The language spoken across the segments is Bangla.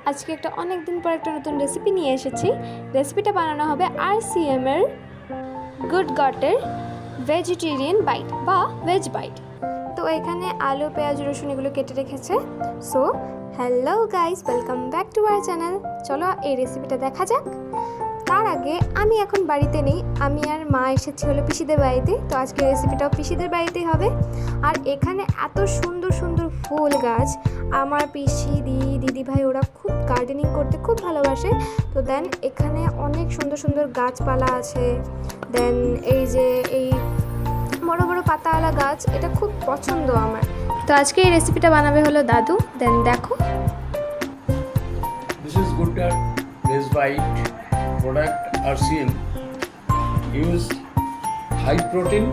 আজকে একটা অনেক দিন পর একটা নতুন রেসিপি নিয়ে এসেছি। রেসিপিটা বানানো হবে RCM এর গুড গটের ভেজিটেরিয়ান বাইট বা ভেজ বাইট। তো এখানে আলু, পেঁয়াজ, রসুন এগুলো কেটে রেখেছে। So hello guys, welcome back to our channel. চলো এই রেসিপিটা দেখা যাক। তার আগে আমি এখন বাড়িতে নেই, আমি আর মা এসেছি হলো পিসিদের বাড়িতে। তো আজকে রেসিপিটাও পিসিদের বাড়িতেই হবে। আর এখানে এত সুন্দর সুন্দর ফুল গাছ, আমার পিসি দিদি ভাই ওরা খুব গার্ডেনিং করতে খুব ভালোবাসে। তো দেন এখানে অনেক সুন্দর সুন্দর গাছপালা আছে। দেন এই যে এই বড় বড় পাতাওয়ালা গাছ, এটা খুব পছন্দ আমার। তো আজকে এই রেসিপিটা বানাবে হলো দাদু। দেন দেখো, This is good veg bite product RCM. Use high protein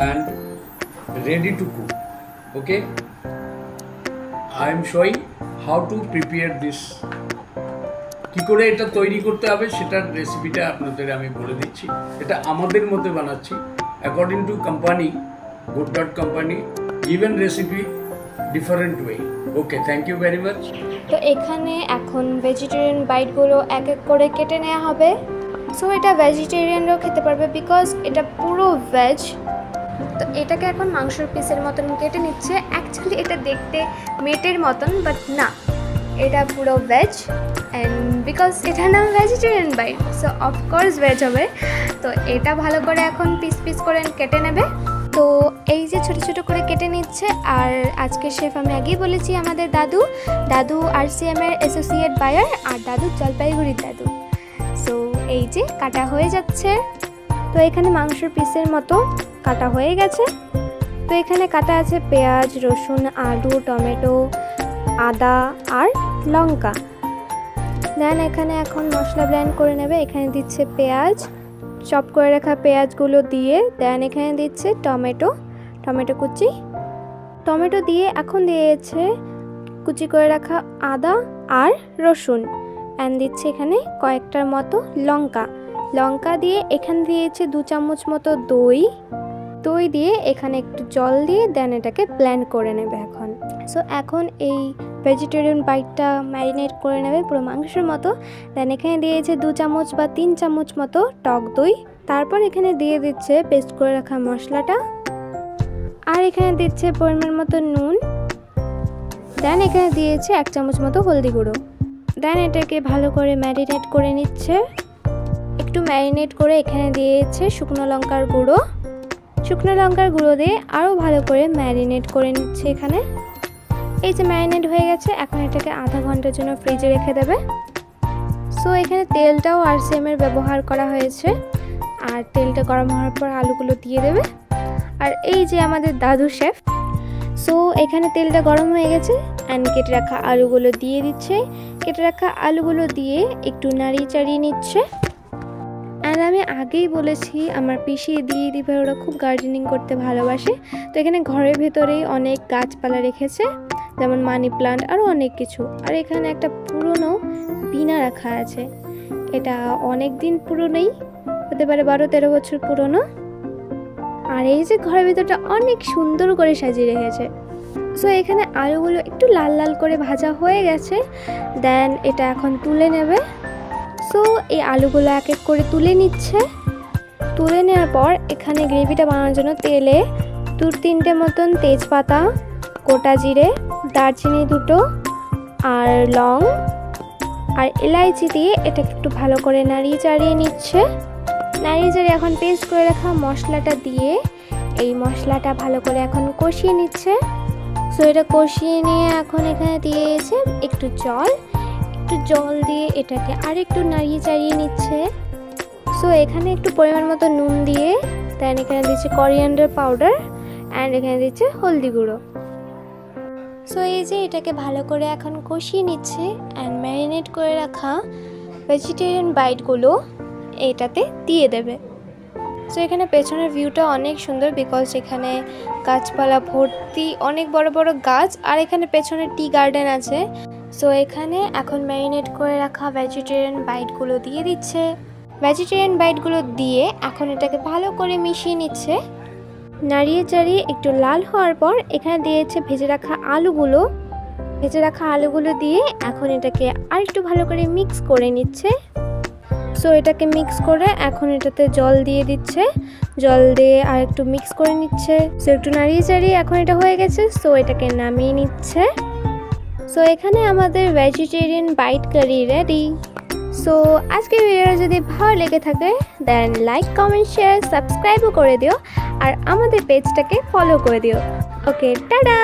and ready to cook. Okay, I am showing how to prepare this. কি করে এটা তৈরি করতে হবে সেটার রেসিপিটা আপনাদের আমি বলে দিচ্ছি। এটা আমাদের মতে বানাচ্ছি, according to company, good dot company, given recipe different way. Okay, thank you very much. তো এখানে এখন ভেজিটেরিয়ান বাইটগুলো এক এক করে কেটে নেওয়া হবে। সো এটা ভেজিটেরিয়ানরাও খেতে পারবে, বিকজ এটা পুরো ভেজ। তো এটাকে এখন মাংসের পিসের মতন কেটে নিচ্ছে। অ্যাকচুয়ালি এটা দেখতে মেটের মতন, বাট না, এটা পুরো ভেজ। অ্যান্ড বিকজ এটার নাম vegetarian bite, so of course veg হবে। তো এটা ভালো করে এখন পিস পিস করে কেটে নেবে। তো এই যে ছোট ছোট করে কেটে নিচ্ছে। আর আজকে শেফ আমি আগেই বলেছি আমাদের দাদু RCM এর অ্যাসোসিয়েট বায়ার, আর দাদু জলপাইগুড়ির দাদু। সো এই যে কাটা হয়ে যাচ্ছে। তো এখানে মাংসের পিসের মতো কাটা হয়ে গেছে। তো এখানে কাটা আছে পেঁয়াজ, রসুন, আলু, টমেটো, আদা আর লঙ্কা। দেন এখানে এখন মশলা ব্লেন্ড করে নেবে। এখানে দিচ্ছে পেঁয়াজ, চপ করে রাখা পেঁয়াজগুলো দিয়ে। দেন এখানে দিচ্ছে টমেটো কুচি, টমেটো দিয়ে এখন দিয়েছে কুচি করে রাখা আদা আর রসুন। অ্যান্ড দিচ্ছে এখানে কয়েকটার মতো লঙ্কা দিয়ে এখানে দিয়েছে 2 চামচ মতো দই দিয়ে এখানে একটু জল দিয়ে দেন এটাকে ব্লেন্ড করে নেবে এখন। সো এখন এই ভেজিটেরিয়ান বাইটটা ম্যারিনেট করে নেবে পুরো মাংসের মতো। দেন এখানে দিয়েছে 2 চামচ বা 3 চামচ মতো টক দই। তারপর এখানে দিয়ে দিচ্ছে পেস্ট করে রাখা মশলাটা, আর এখানে দিচ্ছে পরিমাণ মতো নুন। দেন এখানে দিয়েছে 1 চামচ মতো হলদি গুঁড়ো। দেন এটাকে ভালো করে ম্যারিনেট করে নিচ্ছে। একটু ম্যারিনেট করে এখানে দিয়েছে শুকনো লঙ্কার গুঁড়ো দিয়ে আরও ভালো করে ম্যারিনেট করে নিচ্ছে এখানে। এই যে ম্যারিনেট হয়ে গেছে, এখন এটাকে আধা ঘন্টার জন্য ফ্রিজে রেখে দেবে। সো এখানে তেলটাও RCM এর ব্যবহার করা হয়েছে। আর তেলটা গরম হওয়ার পর আলুগুলো দিয়ে দেবে। আর এই যে আমাদের দাদু শেফ। সো এখানে তেলটা গরম হয়ে গেছে অ্যান্ড কেটে রাখা আলুগুলো দিয়ে দিচ্ছে। কেটে রাখা আলুগুলো দিয়ে একটু নাড়িয়ে চাড়িয়ে নিচ্ছে। অ্যান্ড আমি আগেই বলেছি আমার পিসি দিদি ভাই ওরা খুব গার্ডেনিং করতে ভালোবাসে। তো এখানে ঘরের ভেতরেই অনেক গাছপালা রেখেছে, যেমন মানি প্লান্ট আরও অনেক কিছু। আর এখানে একটা পুরনো বিনা রাখা আছে, এটা অনেক দিন পুরনোই, হতে পারে 12-13 বছর পুরনো। আর এই যে ঘরের ভেতরটা অনেক সুন্দর করে সাজিয়ে রেখেছে। সো এখানে আলুগুলো একটু লাল লাল করে ভাজা হয়ে গেছে। দেন এটা এখন তুলে নেবে। সো এই আলুগুলো এক এক করে তুলে নিচ্ছে। তুলে নেওয়ার পর এখানে গ্রেভিটা বানানোর জন্য তেলে 2-3টে মতন তেজপাতা, গোটা জিরে, দারচিনি 2টো আর লং আর এলাইচি দিয়ে এটা একটু ভালো করে নাড়িয়ে চাড়িয়ে নিচ্ছে। নাড়িয়ে চাড়িয়ে এখন পেস্ট করে রাখা মশলাটা দিয়ে এই মশলাটা ভালো করে এখন কষিয়ে নিচ্ছে। সো এটা কষিয়ে নিয়ে এখন এখানে দিয়েছে একটু জল দিয়ে এটাকে আর একটু নাড়িয়ে চাড়িয়ে নিচ্ছে। সো এখানে একটু পরিমাণ মতো নুন দিয়ে দেন এখানে দিচ্ছে করিয়ান্ডার পাউডার অ্যান্ড এখানে দিচ্ছে হলদি গুঁড়ো। সো এই যে এটাকে ভালো করে এখন কষিয়ে নিচ্ছে অ্যান্ড ম্যারিনেট করে রাখা ভেজিটেরিয়ান বাইটগুলো এইটাতে দিয়ে দেবে। সো এখানে পেছনের ভিউটা অনেক সুন্দর, বিকজ এখানে গাছপালা ভর্তি, অনেক বড় বড় গাছ। আর এখানে পেছনে টি গার্ডেন আছে। সো এখানে এখন ম্যারিনেট করে রাখা ভেজিটেরিয়ান বাইটগুলো দিয়ে দিচ্ছে। ভেজিটেরিয়ান বাইটগুলো দিয়ে এখন এটাকে ভালো করে মিশিয়ে নিচ্ছে। নাড়িয়ে চাড়িয়ে একটু লাল হওয়ার পর এখানে দিয়েছে ভেজে রাখা আলুগুলো। ভেজে রাখা আলুগুলো দিয়ে এখন এটাকে আর একটু ভালো করে মিক্স করে নিচ্ছে। সো এটাকে মিক্স করে এখন এটাতে জল দিয়ে দিচ্ছে, জল দিয়ে আর একটু মিক্স করে নিচ্ছে। সো একটু নাড়িয়ে চাড়িয়ে এখন এটা হয়ে গেছে। সো এটাকে নামিয়ে নিচ্ছে। সো এখানে আমাদের vegetarian bite curry ready. So আজকের ভিডিওটা যদি ভালো লেগে থাকে দেন লাইক, কমেন্ট, শেয়ার, সাবস্ক্রাইবও করে দিও আর আমাদের পেজটাকে ফলো করে দিও। Okay, tata.